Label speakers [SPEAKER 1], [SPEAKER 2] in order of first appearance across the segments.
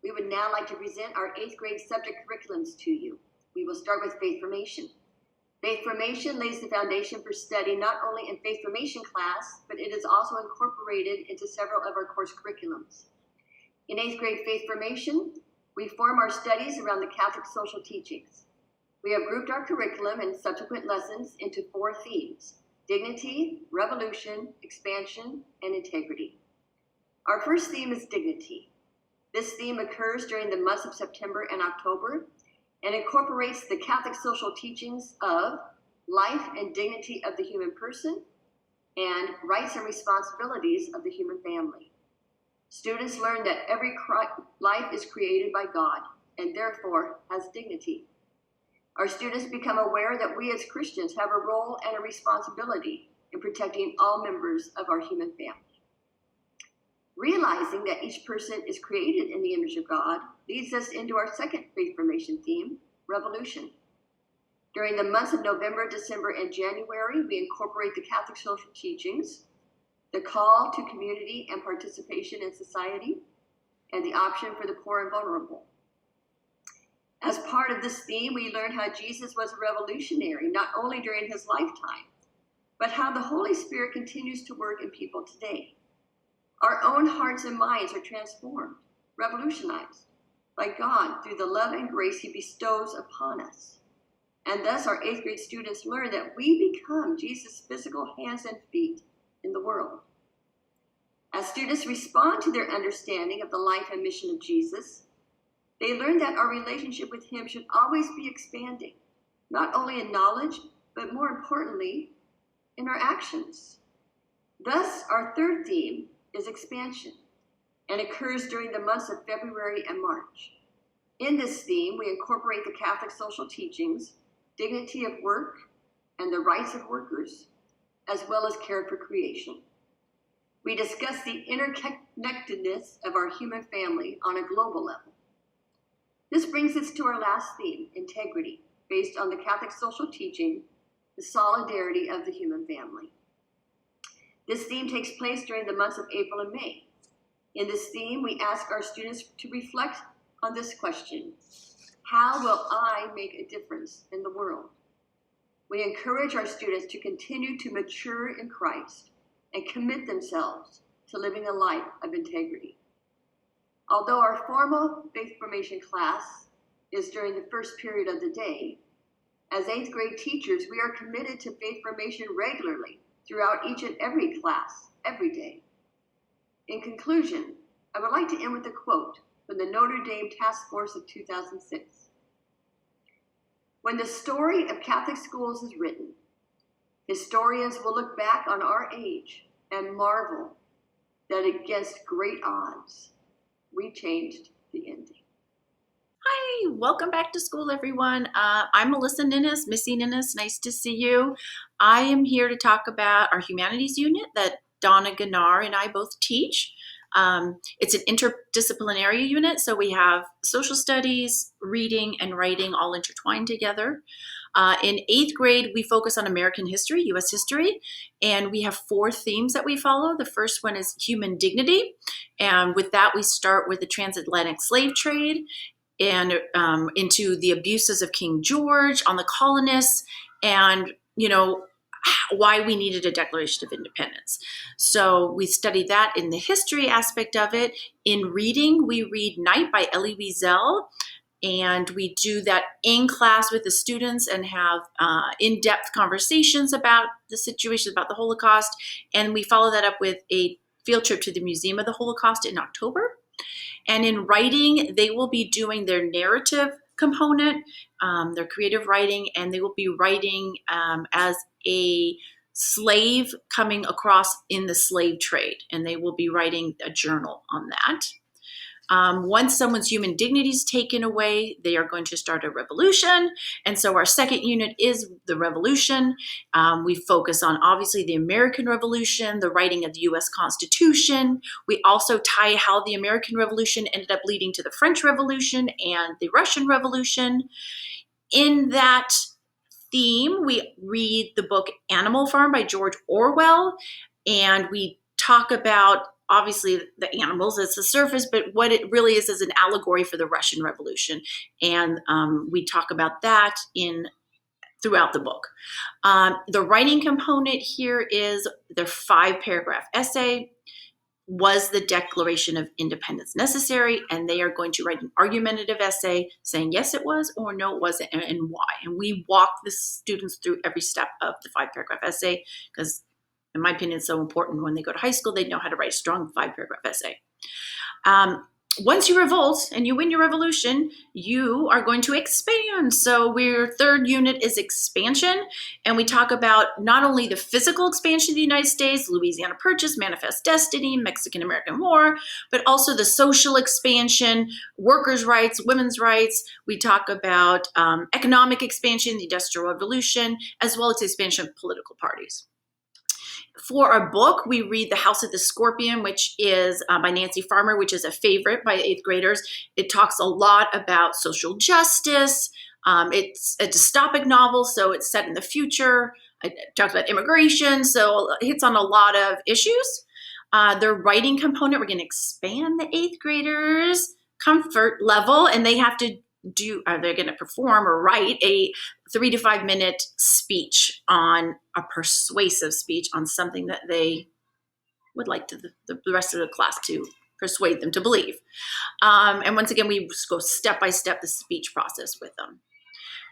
[SPEAKER 1] We would now like to present our 8th grade subject curriculums to you. We will start with Faith Formation. Faith Formation lays the foundation for study not only in Faith Formation class, but it is also incorporated into several of our course curriculums. In 8th grade Faith Formation, we form our studies around the Catholic social teachings. We have grouped our curriculum and subsequent lessons into 4 themes: dignity, revolution, expansion, and integrity. Our first theme is dignity. This theme occurs during the months of September and October and incorporates the Catholic social teachings of life and dignity of the human person and rights and responsibilities of the human family. Students learn that every life is created by God and therefore has dignity. Our students become aware that we as Christians have a role and a responsibility in protecting all members of our human family. Realizing that each person is created in the image of God leads us into our second Faith Formation theme, revolution. During the months of November, December, and January, we incorporate the Catholic social teachings, the call to community and participation in society, and the option for the poor and vulnerable. As part of this theme, we learn how Jesus was a revolutionary, not only during his lifetime, but how the Holy Spirit continues to work in people today. Our own hearts and minds are transformed, revolutionized by God through the love and grace he bestows upon us. And thus our 8th grade students learn that we become Jesus' physical hands and feet in the world. As students respond to their understanding of the life and mission of Jesus, they learn that our relationship with him should always be expanding, not only in knowledge, but more importantly, in our actions. Thus, our third theme is expansion and occurs during the months of February and March. In this theme, we incorporate the Catholic social teachings, dignity of work, and the rights of workers, as well as care for creation. We discuss the interconnectedness of our human family on a global level. This brings us to our last theme, integrity, based on the Catholic social teaching, the solidarity of the human family. This theme takes place during the months of April and May. In this theme, we ask our students to reflect on this question: how will I make a difference in the world? We encourage our students to continue to mature in Christ and commit themselves to living a life of integrity. Although our formal Faith Formation class is during the first period of the day, as 8th grade teachers, we are committed to Faith Formation regularly throughout each and every class, every day. In conclusion, I would like to end with a quote from the Notre Dame Task Force of 2006. When the story of Catholic schools is written, historians will look back on our age and marvel that against great odds, we changed the ending.
[SPEAKER 2] Hi, welcome back to school, everyone. I'm Melissa Ninnis, Missy Ninnis. Nice to see you. I am here to talk about our humanities unit that Donna Ganar and I both teach. It's an interdisciplinary unit, so we have social studies, reading, and writing all intertwined together. In 8th grade, we focus on American history, U.S. history, and we have 4 themes that we follow. The first one is human dignity, and with that, we start with the transatlantic slave trade and into the abuses of King George on the colonists, and why we needed a Declaration of Independence. So we study that in the history aspect of it. In reading, we read Night by Elie Wiesel, and we do that in class with the students and have in-depth conversations about the situation, about the Holocaust, and we follow that up with a field trip to the Museum of the Holocaust in October. And in writing, they will be doing their narrative component, their creative writing, and they will be writing as a slave coming across in the slave trade, and they will be writing a journal on that. Once someone's human dignity is taken away, they are going to start a revolution. And so our second unit is the revolution. We focus on, obviously, the American Revolution, the writing of the U.S. Constitution. We also tie how the American Revolution ended up leading to the French Revolution and the Russian Revolution. In that theme, we read the book Animal Farm by George Orwell, and we talk about obviously the animals as the surface, but what it really is an allegory for the Russian Revolution. And we talk about that throughout the book. The writing component here is their 5-paragraph essay. Was the Declaration of Independence necessary? And they are going to write an argumentative essay saying, yes, it was, or no, it wasn't, and why. And we walk the students through every step of the 5-paragraph essay because, in my opinion, it's so important when they go to high school, they know how to write a strong 5-paragraph essay. Once you revolt and you win your revolution, you are going to expand. So your 3rd unit is expansion. And we talk about not only the physical expansion of the United States, Louisiana Purchase, Manifest Destiny, Mexican-American War, but also the social expansion, workers' rights, women's rights. We talk about economic expansion, the Industrial Revolution, as well as the expansion of political parties. For our book, we read The House of the Scorpion, which is by Nancy Farmer, which is a favorite by 8th graders. It talks a lot about social justice. It's a dystopic novel, so it's set in the future. It talks about immigration, so it hits on a lot of issues. The writing component, we're going to expand the 8th graders' comfort level, and they have to they're going to perform or write a 3 to 5 minute speech on a persuasive speech on something that they would like the rest of the class to persuade them to believe. And once again, we go step by step the speech process with them.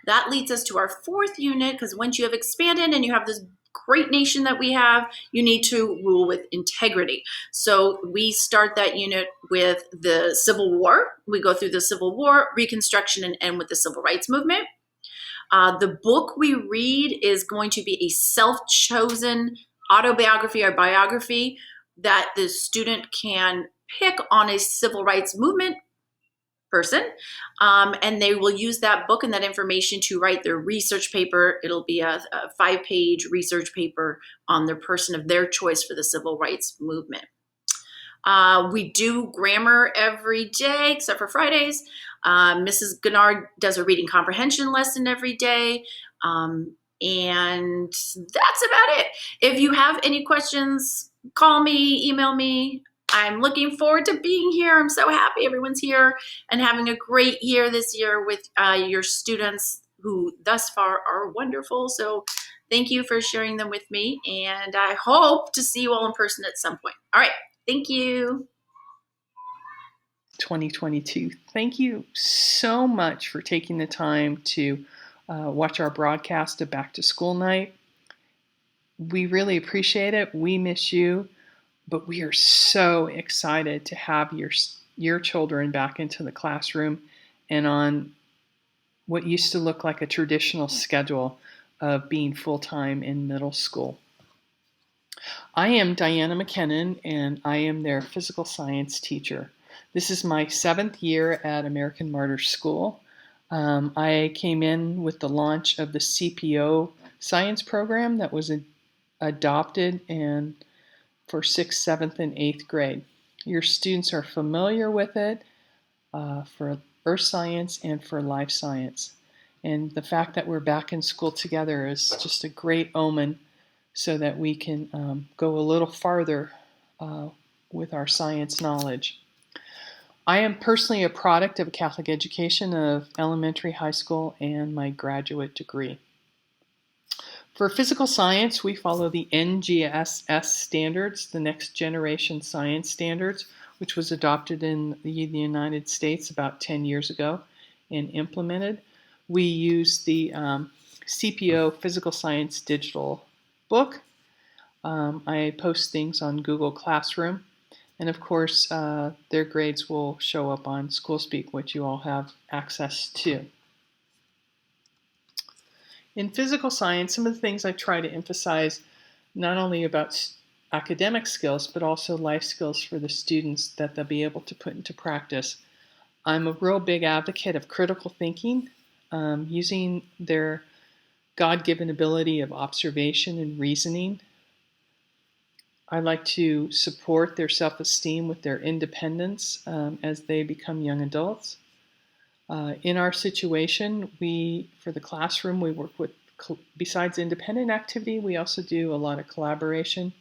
[SPEAKER 2] That leads us to our 4th unit, because once you have expanded and you have this great nation that we have, you need to rule with integrity. So we start that unit with the Civil War. We go through the Civil War, Reconstruction, and end with the Civil Rights Movement. The book we read is going to be a self-chosen autobiography or biography that the student can pick on a civil rights movement person, and they will use that book and that information to write their research paper. It'll be a 5-page research paper on their person of their choice for the civil rights movement. We do grammar every day except for Fridays. Mrs. Gennard does a reading comprehension lesson every day. And that's about it. If you have any questions, call me, email me. I'm looking forward to being here. I'm so happy everyone's here and having a great year this year with your students who thus far are wonderful. So thank you for sharing them with me. And I hope to see you all in person at some point. All right. Thank you.
[SPEAKER 3] 2022. Thank you so much for taking the time to watch our broadcast of Back to School Night. We really appreciate it. We miss you. But we are so excited to have your children back into the classroom and on what used to look like a traditional schedule of being full-time in middle school. I am Diana McKinnon, and I am their physical science teacher. This is my 7th year at American Martyr School. I came in with the launch of the CPO science program that was adopted and for 6th, 7th, and 8th grade. Your students are familiar with it for earth science and for life science. And the fact that we're back in school together is just a great omen so that we can go a little farther with our science knowledge. I am personally a product of a Catholic education of elementary, high school, and my graduate degree. For physical science, we follow the NGSS standards, the Next Generation Science Standards, which was adopted in the United States about 10 years ago and implemented. We use the CPO Physical Science Digital Book. I post things on Google Classroom. And of course, their grades will show up on SchoolSpeak, which you all have access to. In physical science, some of the things I try to emphasize not only about academic skills, but also life skills for the students that they'll be able to put into practice. I'm a real big advocate of critical thinking, using their God-given ability of observation and reasoning. I like to support their self-esteem with their independence as they become young adults. In our situation, for the classroom, we work with, besides independent activity, we also do a lot of collaboration.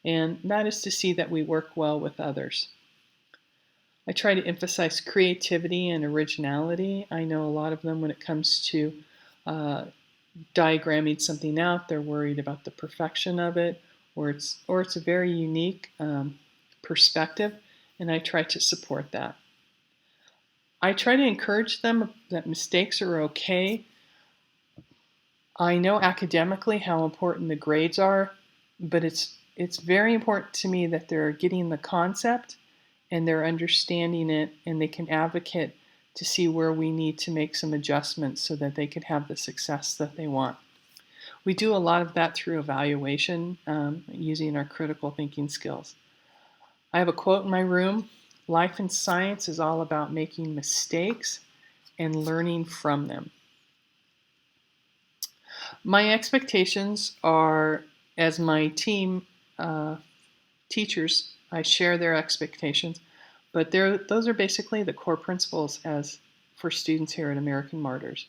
[SPEAKER 3] and that is to see that we work well with others. I try to emphasize creativity and originality. I know a lot of them, when it comes to diagramming something out, they're worried about the perfection of it, or it's a very unique perspective, and I try to support that. I try to encourage them that mistakes are okay. I know academically how important the grades are, but it's very important to me that they're getting the concept and they're understanding it, and they can advocate to see where we need to make some adjustments so that they can have the success that they want. We do a lot of that through evaluation, using our critical thinking skills. I have a quote in my room: "Life in science is all about making mistakes and learning from them." My expectations are, as my team teachers, I share their expectations, but those are basically the core principles as for students here at American Martyrs.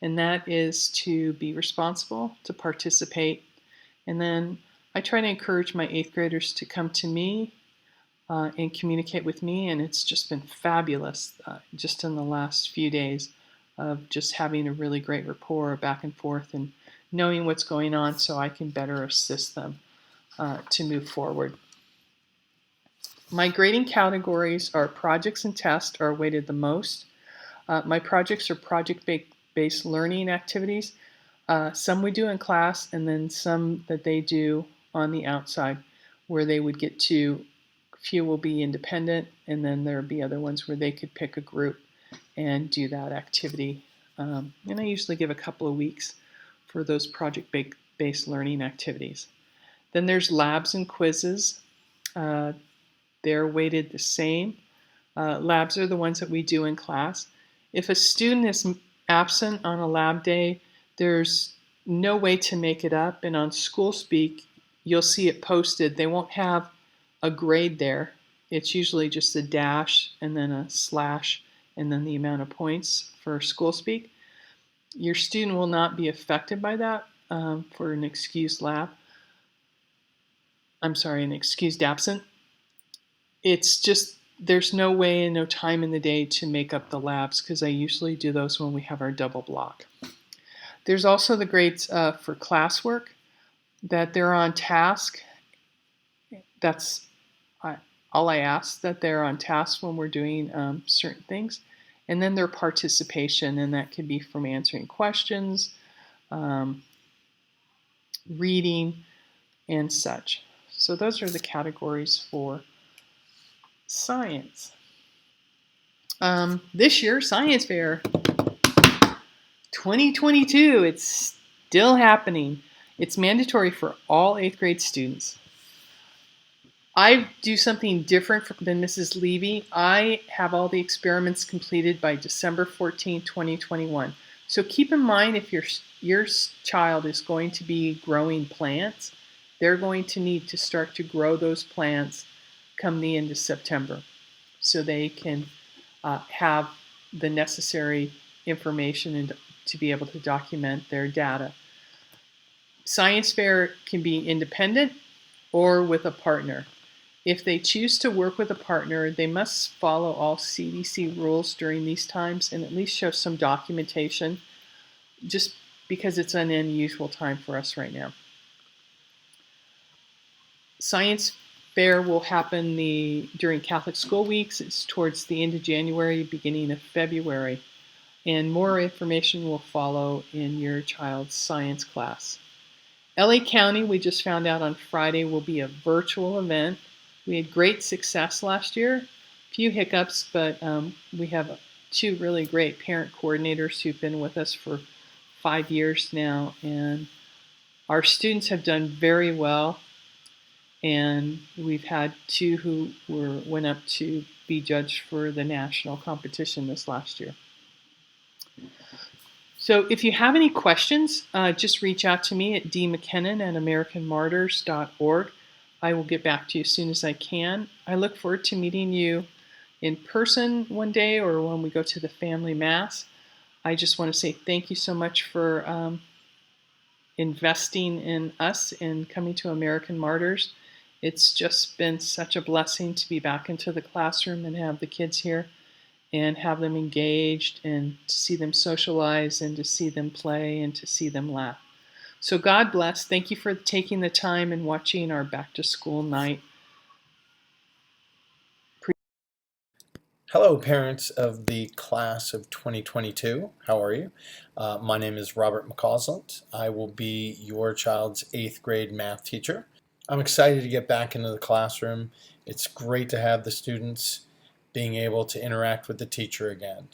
[SPEAKER 3] And that is to be responsible, to participate, and then I try to encourage my 8th graders to come to me and communicate with me, and it's just been fabulous just in the last few days of just having a really great rapport back and forth and knowing what's going on so I can better assist them to move forward. My grading categories are projects and tests are weighted the most. My projects are project-based learning activities. Some we do in class, and then some that they do on the outside, where they would get to, few will be independent, and then there'll be other ones where they could pick a group and do that activity. And I usually give a couple of weeks for those project-based learning activities. Then there's labs and quizzes. They're weighted the same. Labs are the ones that we do in class. If a student is absent on a lab day, there's no way to make it up, and on School Speak, you'll see it posted. They won't have a grade there. It's usually just a dash and then a slash and then the amount of points for School Speak. Your student will not be affected by that for an excused lab. An excused absent. It's just, there's no way and no time in the day to make up the labs, because I usually do those when we have our double block. There's also the grades for classwork, that they're on task. That's all I ask, that they're on task when we're doing certain things. And then their participation, and that could be from answering questions, reading, and such. So those are the categories for science. This year, Science Fair 2022, it's still happening. It's mandatory for all 8th grade students. I do something different than Mrs. Levy. I have all the experiments completed by December 14, 2021. So keep in mind, if your child is going to be growing plants, they're going to need to start to grow those plants come the end of September, so they can have the necessary information and to be able to document their data. Science Fair can be independent or with a partner. If they choose to work with a partner, they must follow all CDC rules during these times and at least show some documentation, just because it's an unusual time for us right now. Science Fair will happen during Catholic School Weeks. It's towards the end of January, beginning of February. And more information will follow in your child's science class. LA County, we just found out on Friday, will be a virtual event. We had great success last year. A few hiccups, but we have 2 really great parent coordinators who've been with us for 5 years now. And our students have done very well. And we've had 2 who went up to be judged for the national competition this last year. So if you have any questions, just reach out to me at dmckinnon@americanmartyrs.org. I will get back to you as soon as I can. I look forward to meeting you in person one day or when we go to the family mass. I just want to say thank you so much for investing in us and coming to American Martyrs. It's just been such a blessing to be back into the classroom and have the kids here and have them engaged and to see them socialize and to see them play and to see them laugh. So God bless. Thank you for taking the time and watching our back to school night.
[SPEAKER 4] Hello, parents of the class of 2022. How are you? My name is Robert McCausland. I will be your child's 8th grade math teacher. I'm excited to get back into the classroom. It's great to have the students being able to interact with the teacher again.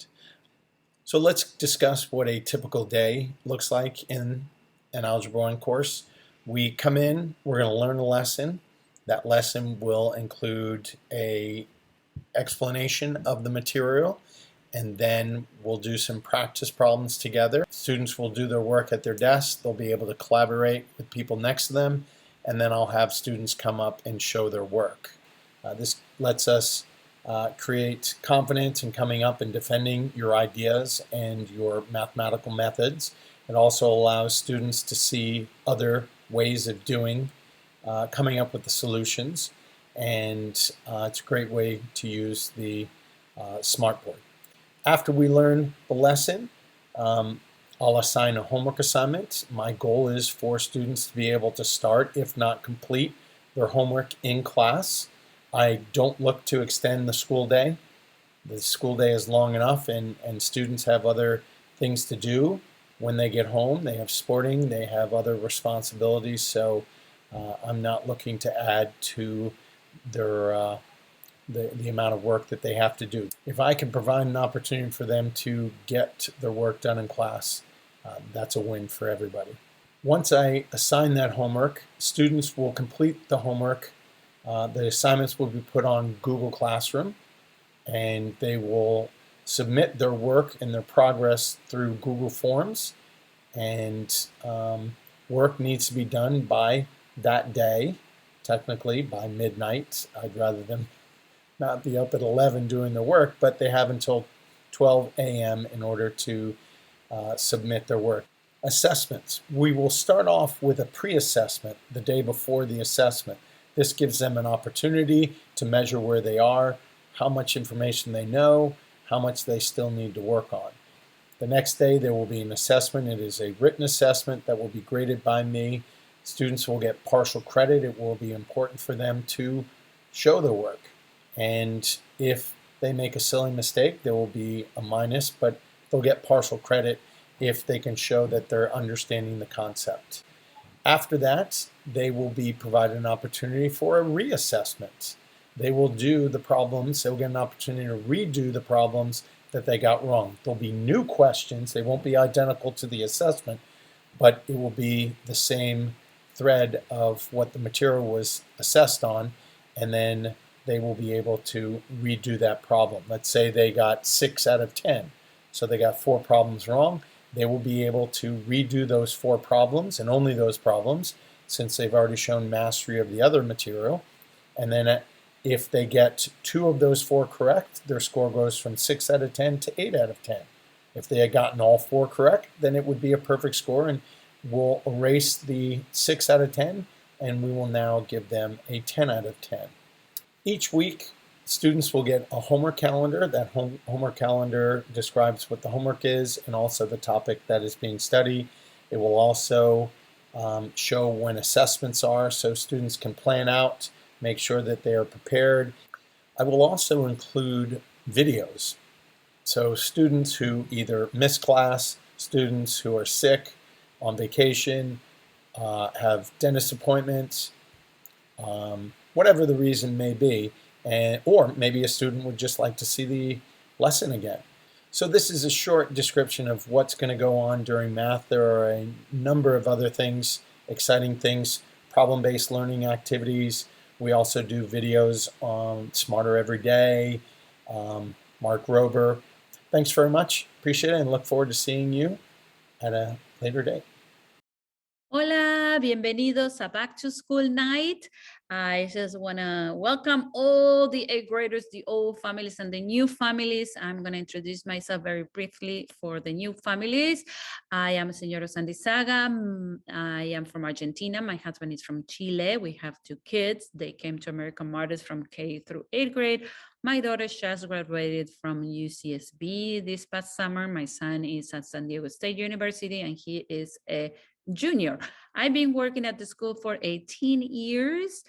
[SPEAKER 4] So let's discuss what a typical day looks like in an Algebra 1 course. We come in, we're going to learn a lesson. That lesson will include a explanation of the material, and then we'll do some practice problems together. Students will do their work at their desk. They'll be able to collaborate with people next to them, and then I'll have students come up and show their work. This lets us create confidence in coming up and defending your ideas and your mathematical methods. It also allows students to see other ways of doing, coming up with the solutions, and it's a great way to use the smartboard. After we learn the lesson, I'll assign a homework assignment. My goal is for students to be able to start, if not complete, their homework in class. I don't look to extend the school day. The school day is long enough, and students have other things to do when they get home. They have sporting, they have other responsibilities, so I'm not looking to add to their the amount of work that they have to do. If I can provide an opportunity for them to get their work done in class, that's a win for everybody. Once I assign that homework, students will complete the homework. The assignments will be put on Google Classroom, and they will submit their work and their progress through Google Forms, and work needs to be done by that day, technically by midnight. I'd rather them not be up at 11 doing their work, but they have until 12 a.m. in order to submit their work. Assessments. We will start off with a pre-assessment the day before the assessment. This gives them an opportunity to measure where they are, how much information they know, how much they still need to work on. The next day there will be an assessment. It is a written assessment that will be graded by me. Students will get partial credit. It will be important for them to show their work. And if they make a silly mistake, there will be a minus, but they'll get partial credit if they can show that they're understanding the concept. After that, they will be provided an opportunity for a reassessment. They will do the problems. They'll get an opportunity to redo the problems that they got wrong. There'll be new questions. They won't be identical to the assessment, but it will be the same thread of what the material was assessed on, and then they will be able to redo that problem. Let's say they got 6 out of 10, so they got 4 problems wrong. They will be able to redo those 4 problems, and only those problems, since they've already shown mastery of the other material. And then if they get 2 of those 4 correct, their score goes from 6 out of 10 to 8 out of 10. If they had gotten all 4 correct, then it would be a perfect score, and we'll erase the 6 out of 10, and we will now give them a 10 out of 10. Each week, students will get a homework calendar. That homework calendar describes what the homework is and also the topic that is being studied. It will also show when assessments are, so students can plan out, make sure that they are prepared. I will also include videos. So students who either miss class, students who are sick, on vacation, have dentist appointments, whatever the reason may be, or maybe a student would just like to see the lesson again. So this is a short description of what's going to go on during math. There are a number of other things, exciting things, problem-based learning activities. We also do videos on Smarter Every Day, Mark Rober. Thanks very much. Appreciate it and look forward to seeing you at a later date.
[SPEAKER 5] Hola, Hola, bienvenidos a Back to School Night. I just want to welcome all the 8th graders, the old families and the new families. I'm going to introduce myself very briefly for the new families. I am Señora Sandizaga. I am from Argentina. My husband is from Chile. We have 2 kids. They came to American Martyrs from K through 8th grade. My daughter just graduated from UCSB this past summer. My son is at San Diego State University and he is a junior. I've been working at the school for 18 years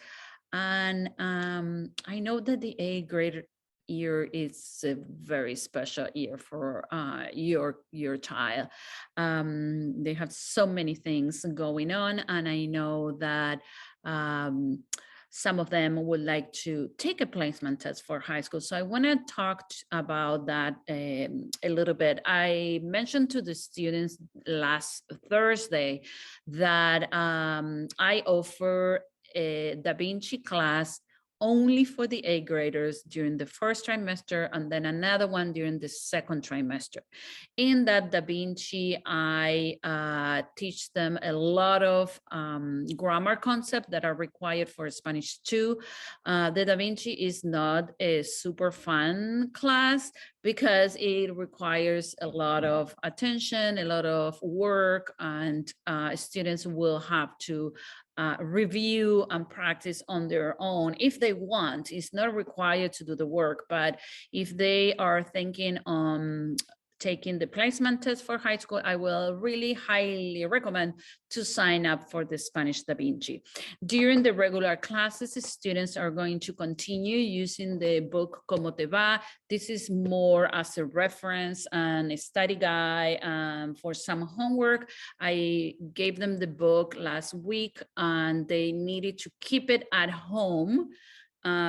[SPEAKER 5] and I know that the 8th grade year is a very special year for your child. They have so many things going on and I know that some of them would like to take a placement test for high school. So I want to talk about that a little bit. I mentioned to the students last Thursday that I offer a Da Vinci class only for the 8th graders during the first trimester and then another one during the second trimester. In that Da Vinci, I teach them a lot of grammar concepts that are required for Spanish 2. The Da Vinci is not a super fun class because it requires a lot of attention, a lot of work, and students will have to review and practice on their own if they want. It's not required to do the work, but if they are thinking on taking the placement test for high school, I will really highly recommend to sign up for the Spanish Da Vinci. During the regular classes, students are going to continue using the book Como Te Va. This is more as a reference and a study guide for some homework. I gave them the book last week and they needed to keep it at home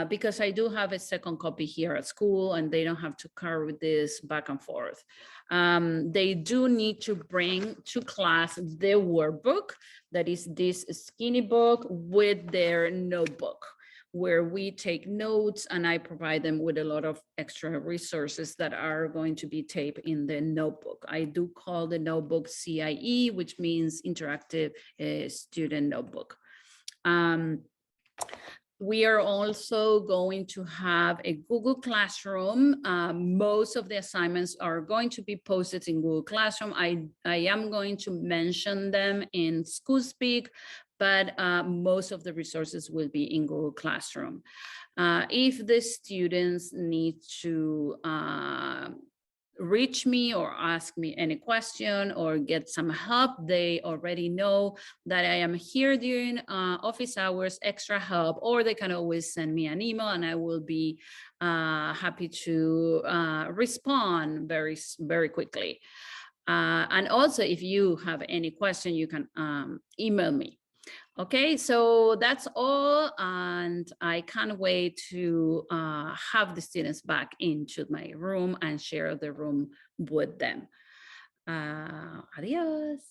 [SPEAKER 5] because I do have a second copy here at school and they don't have to carry this back and forth. They do need to bring to class the workbook, that is this skinny book with their notebook, where we take notes and I provide them with a lot of extra resources that are going to be taped in the notebook. I do call the notebook CIE, which means Interactive Student Notebook. We are also going to have a Google Classroom. Most of the assignments are going to be posted in Google Classroom. I am going to mention them in School Speak, but most of the resources will be in Google Classroom. If the students need to reach me or ask me any question or get some help, they already know that I am here during office hours, extra help, or they can always send me an email and I will be happy to respond very, very quickly. And also, if you have any question, you can email me. Okay, so that's all, and I can't wait to have the students back into my room and share the room with them. Adios.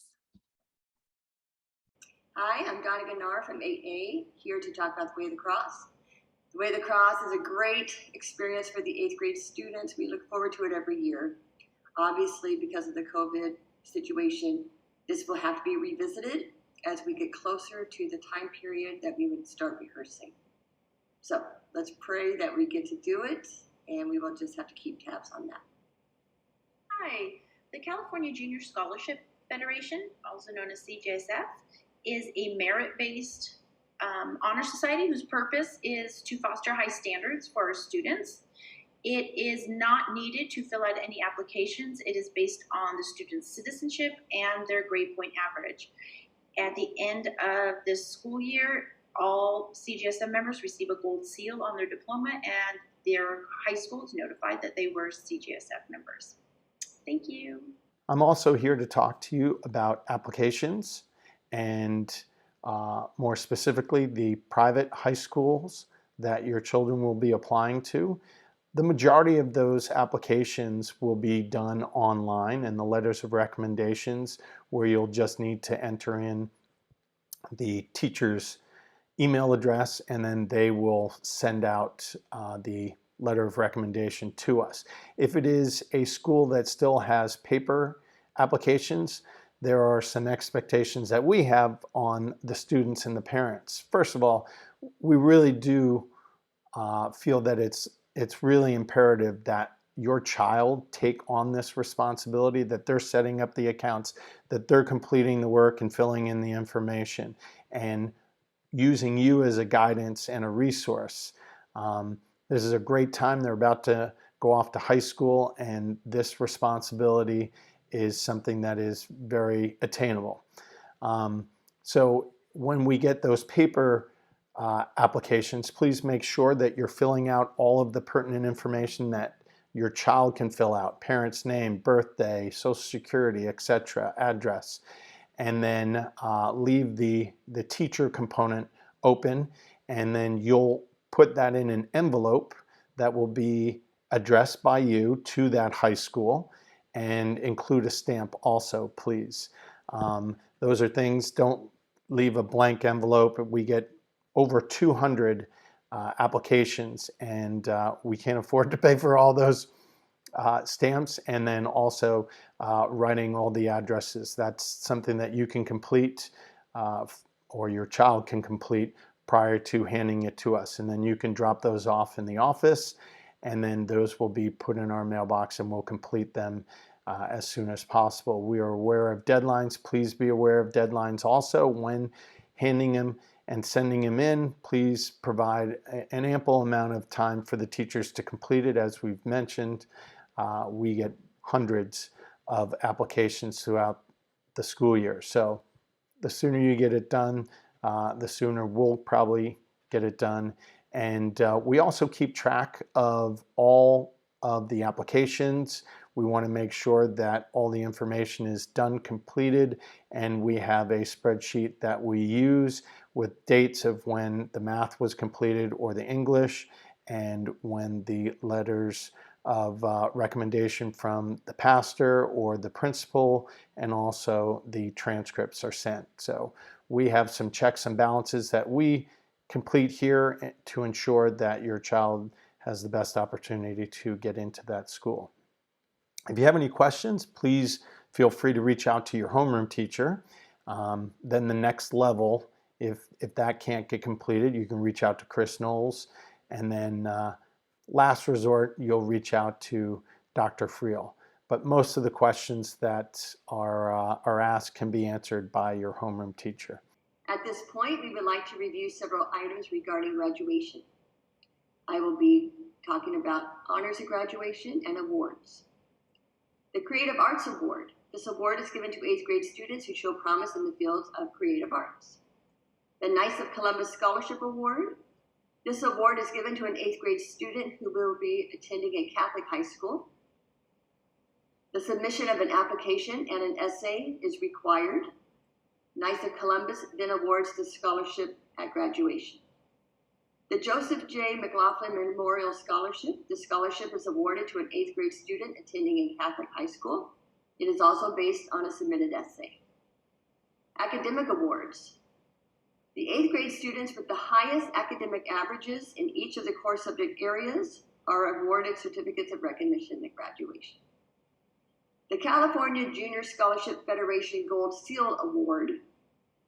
[SPEAKER 1] Hi, I'm Donna Ganar from 8A, here to talk about the Way of the Cross. The Way of the Cross is a great experience for the 8th grade students. We look forward to it every year. Obviously, because of the COVID situation, this will have to be revisited as we get closer to the time period that we would start rehearsing. So let's pray that we get to do it, and we will just have to keep tabs on that.
[SPEAKER 6] Hi, the California Junior Scholarship Federation, also known as CJSF, is a merit-based honor society whose purpose is to foster high standards for our students. It is not needed to fill out any applications. It is based on the student's citizenship and their grade point average. At the end of this school year, all CJSF members receive a gold seal on their diploma and their high school is notified that they were CJSF members. Thank you.
[SPEAKER 4] I'm also here to talk to you about applications and more specifically the private high schools that your children will be applying to. The majority of those applications will be done online, and the letters of recommendations where you'll just need to enter in the teacher's email address and then they will send out the letter of recommendation to us. If it is a school that still has paper applications, there are some expectations that we have on the students and the parents. First of all, we really do feel that it's really imperative that your child take on this responsibility, that they're setting up the accounts, that they're completing the work and filling in the information, and using you as a guidance and a resource. This is a great time. They're about to go off to high school, and this responsibility is something that is very attainable. So when we get those paper applications, please make sure that you're filling out all of the pertinent information that your child can fill out: parent's name, birthday, social security, etc., address. And then leave the teacher component open, and then you'll put that in an envelope that will be addressed by you to that high school, and include a stamp also, please. Those are things, don't leave a blank envelope. We get over 200 applications, and we can't afford to pay for all those stamps, and then also writing all the addresses. That's something that you can complete or your child can complete prior to handing it to us. And then you can drop those off in the office, and then those will be put in our mailbox, and we'll complete them as soon as possible. We are aware of deadlines. Please be aware of deadlines also when handing them and sending them in. Please provide an ample amount of time for the teachers to complete it. As we've mentioned, we get hundreds of applications throughout the school year. So the sooner you get it done, the sooner we'll probably get it done. And we also keep track of all of the applications. We want to make sure that all the information is done, completed, and we have a spreadsheet that we use with dates of when the math was completed or the English, and when the letters of recommendation from the pastor or the principal, and also the transcripts are sent. So we have some checks and balances that we complete here to ensure that your child has the best opportunity to get into that school. If you have any questions, please feel free to reach out to your homeroom teacher. Then the next level, if that can't get completed, you can reach out to Chris Knowles, and then last resort, you'll reach out to Dr. Friel. But most of the questions that are asked can be answered by your homeroom teacher.
[SPEAKER 1] At this point, we would like to review several items regarding graduation. I will be talking about honors at graduation and awards. The Creative Arts Award. This award is given to 8th grade students who show promise in the fields of creative arts. The Knights of Columbus Scholarship Award. This award is given to an 8th grade student who will be attending a Catholic high school. The submission of an application and an essay is required. Knights of Columbus then awards the scholarship at graduation. The Joseph J. McLaughlin Memorial Scholarship. The scholarship is awarded to an 8th grade student attending a Catholic high school. It is also based on a submitted essay. Academic awards. The 8th grade students with the highest academic averages in each of the core subject areas are awarded certificates of recognition at graduation. The California Junior Scholarship Federation Gold Seal Award.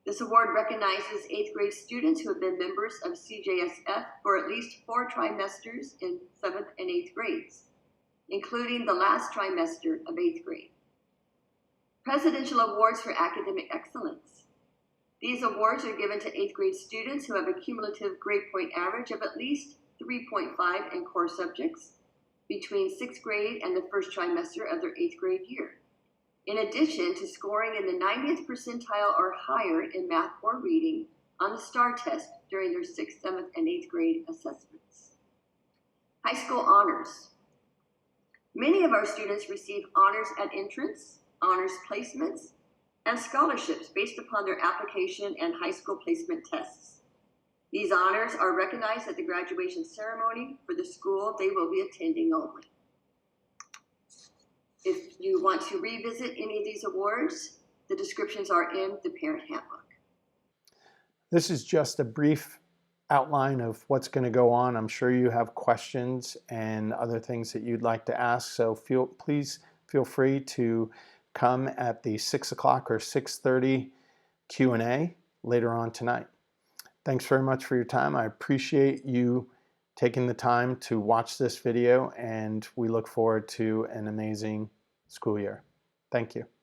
[SPEAKER 1] This award recognizes 8th grade students who have been members of CJSF for at least 4 trimesters in 7th and 8th grades, including the last trimester of 8th grade. Presidential Awards for Academic Excellence. These awards are given to 8th grade students who have a cumulative grade point average of at least 3.5 in core subjects between 6th grade and the first trimester of their 8th grade year, in addition to scoring in the 90th percentile or higher in math or reading on the STAR test during their 6th, 7th, and 8th grade assessments. High school honors. Many of our students receive honors at entrance, honors placements, and scholarships based upon their application and high school placement tests. These honors are recognized at the graduation ceremony for the school they will be attending only. If you want to revisit any of these awards, the descriptions are in the parent handbook.
[SPEAKER 4] This is just a brief outline of what's going to go on. I'm sure you have questions and other things that you'd like to ask, so please feel free to come at the 6 o'clock or 6:30 Q&A later on tonight. Thanks very much for your time. I appreciate you taking the time to watch this video, and we look forward to an amazing school year. Thank you.